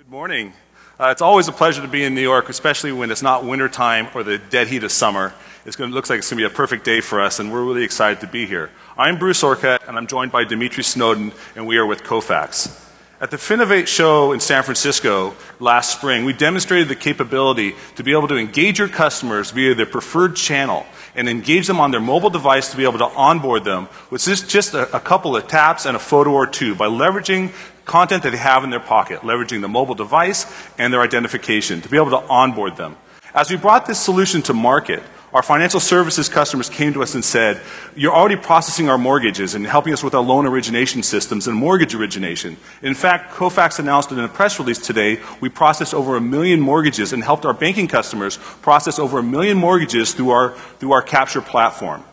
Good morning. It's always a pleasure to be in New York, especially when it's not winter time or the dead heat of summer. Looks like it's going to be a perfect day for us, and we're really excited to be here. I'm Bruce Orcutt, and I'm joined by Dimitri Snowden, and we are with Kofax. At the Finovate show in San Francisco last spring, we demonstrated the capability to be able to engage your customers via their preferred channel and engage them on their mobile device to be able to onboard them with just a couple of taps and a photo or two by leveraging content that they have in their pocket, leveraging the mobile device and their identification to be able to onboard them. As we brought this solution to market, our financial services customers came to us and said, you're already processing our mortgages and helping us with our loan origination systems and mortgage origination. In fact, Kofax announced in a press release today, we processed over 1 million mortgages and helped our banking customers process over 1 million mortgages through our Capture platform.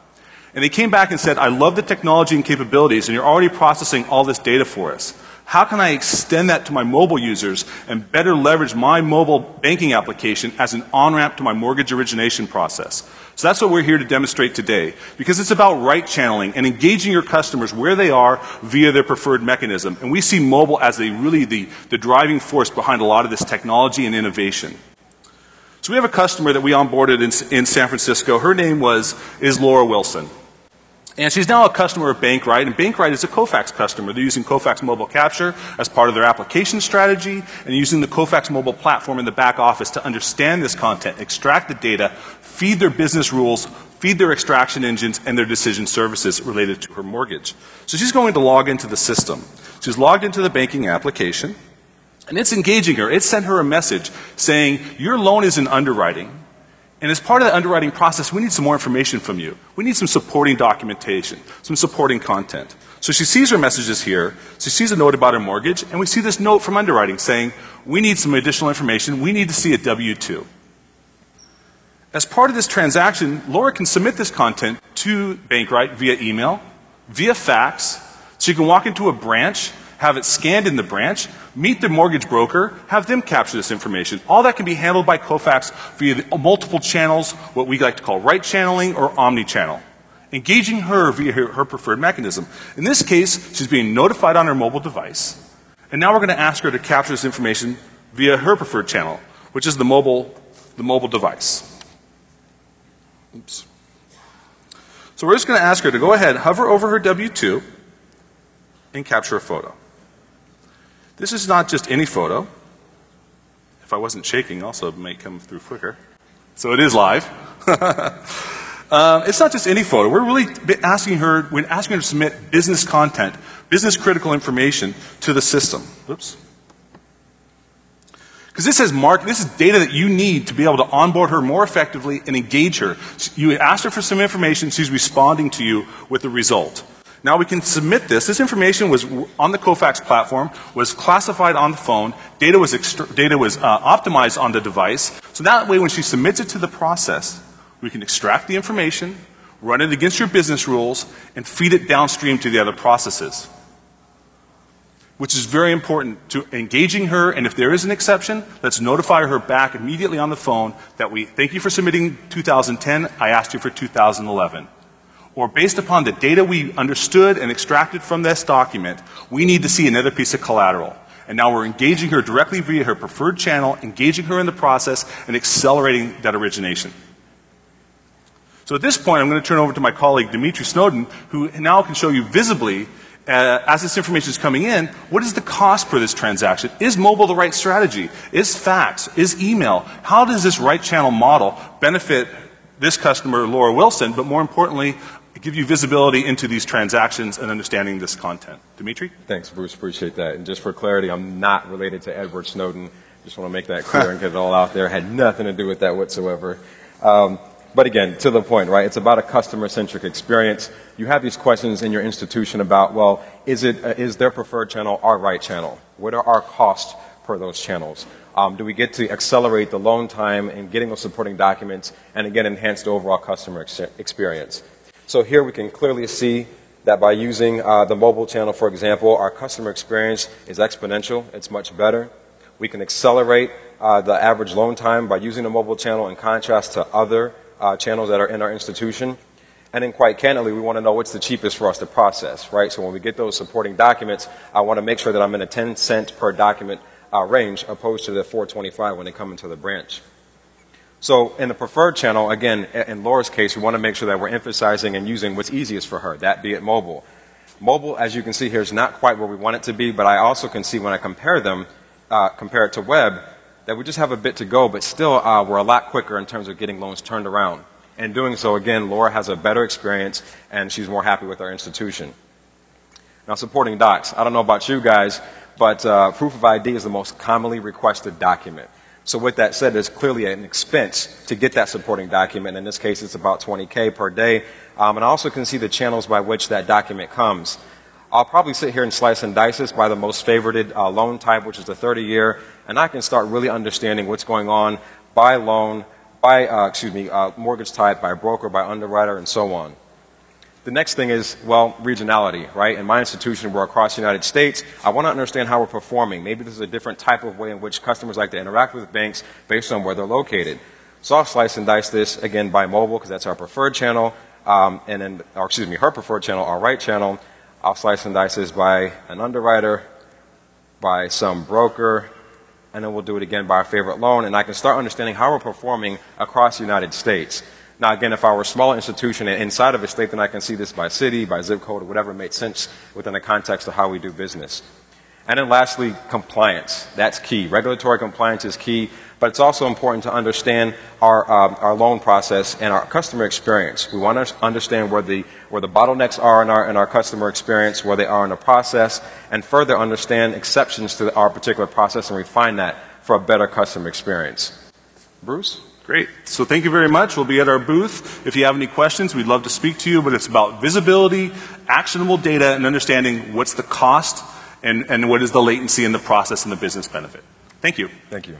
And they came back and said, I love the technology and capabilities, and you're already processing all this data for us. How can I extend that to my mobile users and better leverage my mobile banking application as an on-ramp to my mortgage origination process? So that's what we're here to demonstrate today, because it's about right channeling and engaging your customers where they are via their preferred mechanism. And we see mobile as really the driving force behind a lot of this technology and innovation. So we have a customer that we onboarded in San Francisco. Her name is Laura Wilson. And she's now a customer of Bankrite, and Bankrite is a Kofax customer. They're using Kofax Mobile Capture as part of their application strategy and using the Kofax mobile platform in the back office to understand this content, extract the data, feed their business rules, feed their extraction engines, and their decision services related to her mortgage. So she's going to log into the system. She's logged into the banking application, and it's engaging her. It sent her a message saying, your loan is in underwriting. And as part of the underwriting process, we need some more information from you. We need some supporting documentation, some supporting content. So she sees her messages here. She sees a note about her mortgage, and we see this note from underwriting saying, we need some additional information. We need to see a W-2. As part of this transaction, Laura can submit this content to Bankrite via email, via fax. So you can walk into a branch, have it scanned in the branch, meet the mortgage broker, have them capture this information. All that can be handled by Kofax via the multiple channels, what we like to call right channeling or omni-channel. Engaging her via her preferred mechanism. In this case, she's being notified on her mobile device. And now we're going to ask her to capture this information via her preferred channel, which is the mobile device. Oops. So we're just going to ask her to go ahead, hover over her W-2, and capture a photo. This is not just any photo. If I wasn't shaking, also it might come through quicker. So it is live. It's not just any photo. We're really asking her to submit business content, business critical information to the system. Oops. Because this is data that you need to be able to onboard her more effectively and engage her. You asked her for some information, she's responding to you with the result. Now we can submit this. This information was on the Kofax platform, was classified on the phone, data was optimized on the device. So that way when she submits it to the process, we can extract the information, run it against your business rules, and feed it downstream to the other processes. Which is very important to engaging her, and if there is an exception, let's notify her back immediately on the phone that we thank you for submitting 2010, I asked you for 2011. Or based upon the data we understood and extracted from this document, we need to see another piece of collateral. And now we're engaging her directly via her preferred channel, engaging her in the process, and accelerating that origination. So at this point, I'm going to turn over to my colleague, Dimitri Snowden, who now can show you visibly, as this information is coming in, what is the cost for this transaction? Is mobile the right strategy? Is fax? Is email? How does this right channel model benefit this customer, Laura Wilson, but more importantly, give you visibility into these transactions and understanding this content. Dimitri? Thanks, Bruce. Appreciate that. And just for clarity, I'm not related to Edward Snowden. Just want to make that clear and get it all out there. Had nothing to do with that whatsoever. But again, to the point, right? It's about a customer-centric experience. You have these questions in your institution about, well, is their preferred channel our right channel? What are our costs per those channels? Do we get to accelerate the loan time and getting those supporting documents and again enhance the overall customer experience? So here we can clearly see that by using the mobile channel, for example, our customer experience is exponential. It's much better. We can accelerate the average loan time by using the mobile channel in contrast to other channels that are in our institution. And then quite candidly, we want to know what's the cheapest for us to process, right? So when we get those supporting documents, I want to make sure that I'm in a 10 cent per document range opposed to the 425 when they come into the branch. So in the preferred channel, again, in Laura's case, we want to make sure that we're emphasizing and using what's easiest for her, that be it mobile. Mobile, as you can see here, is not quite where we want it to be, but I also can see when I compare them, compare it to web, that we just have a bit to go, but still we're a lot quicker in terms of getting loans turned around. And doing so, again, Laura has a better experience, and she's more happy with our institution. Now, supporting docs. I don't know about you guys, but proof of ID is the most commonly requested document. So with that said, there's clearly an expense to get that supporting document. In this case, it's about $20K per day. And I also can see the channels by which that document comes. I'll probably sit here and slice and dice this by the most favorited loan type, which is the 30-year, and I can start really understanding what's going on by loan, by mortgage type, by broker, by underwriter, and so on. The next thing is, well, regionality, right? In my institution, we're across the United States. I want to understand how we're performing. Maybe this is a different type of way in which customers like to interact with banks based on where they're located. So I'll slice and dice this, again, by mobile, because that's our preferred channel, and then, her preferred channel, our right channel. I'll slice and dice this by an underwriter, by some broker, and then we'll do it again by our favorite loan, and I can start understanding how we're performing across the United States. Now, again, if I were a smaller institution inside of a state, then I can see this by city, by zip code, or whatever makes sense within the context of how we do business. And then lastly, compliance. That's key. Regulatory compliance is key, but it's also important to understand our loan process and our customer experience. We want to understand where the bottlenecks are in our customer experience, where they are in the process, and further understand exceptions to our particular process and refine that for a better customer experience. Bruce? Great. So thank you very much. We'll be at our booth. If you have any questions, we'd love to speak to you, but it's about visibility, actionable data, and understanding what's the cost and what is the latency in the process and the business benefit. Thank you. Thank you.